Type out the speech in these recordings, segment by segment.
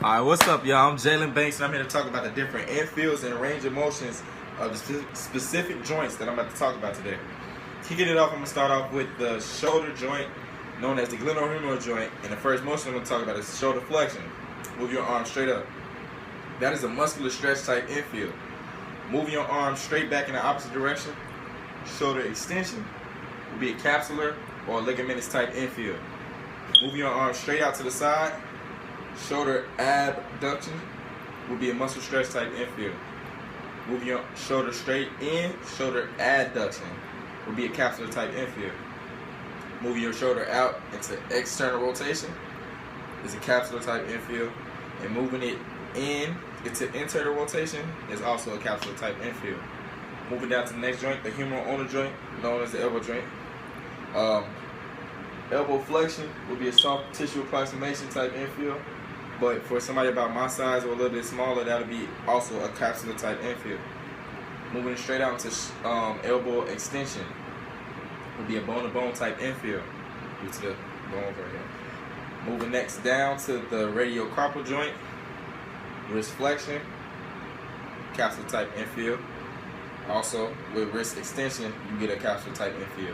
Alright, what's up, y'all? I'm Jalen Banks, and I'm here to talk about the different infills and range of motions of the specific joints that I'm about to talk about today. Kicking it off, I'm going to start off with the shoulder joint, known as the glenohumeral joint. And the first motion I'm going to talk about is shoulder flexion. Move your arm straight up. That is a muscular stretch type infill. Moving your arm straight back in the opposite direction. Shoulder extension will be a capsular or a ligamentous type infill. Moving your arm straight out to the side. Shoulder abduction will be a muscle stretch type infill. Moving your shoulder straight in, shoulder adduction will be a capsular type infill. Moving your shoulder out into external rotation is a capsular type infill. And moving it in into internal rotation is also a capsular type infill. Moving down to the next joint, the humeral ulnar joint, known as the elbow joint. Elbow flexion will be a soft tissue approximation type infill. But for somebody about my size or a little bit smaller, that'll be also a capsular type infill. Moving straight out into elbow extension will be a bone-to-bone type infill due to the bones right here. Moving next down to the radiocarpal joint, wrist flexion, capsular type infill. Also, with wrist extension, you get a capsular type infill.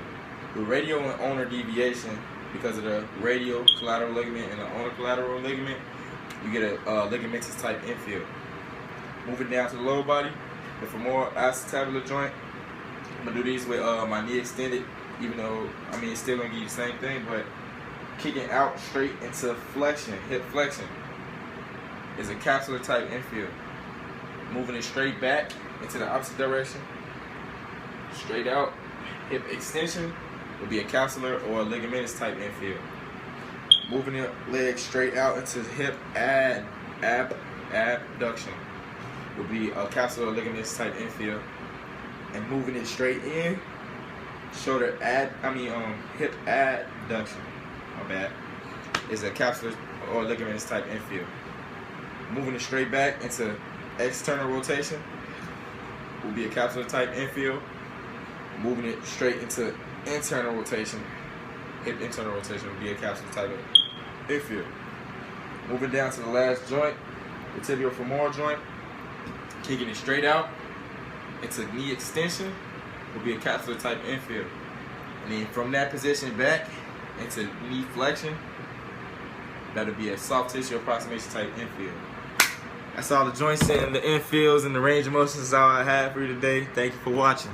With radial and ulnar deviation, because of the radial collateral ligament and the ulnar collateral ligament, you get a ligamentous type infill. Moving down to the lower body, the femoral acetabular joint, I'm gonna do these with my knee extended, even though it's still gonna give you the same thing, but kicking out straight into flexion, hip flexion, is a capsular type infill. Moving it straight back into the opposite direction, straight out, hip extension will be a capsular or a ligamentous type infill. Moving your leg straight out into hip abduction will be a capsular or ligamentous type infill. And moving it straight in, shoulder hip adduction, my bad, is a capsular or ligamentous type infill. Moving it straight back into external rotation will be a capsular type infill. Moving it straight into internal rotation, hip internal rotation will be a capsular type of infill. Moving down to the last joint, the tibial femoral joint, kicking it straight out into knee extension will be a capsular type infill. And then from that position back into knee flexion, that'll be a soft tissue approximation type infill. That's all the joints and the infills and the range of motions is all I have for you today. Thank you for watching.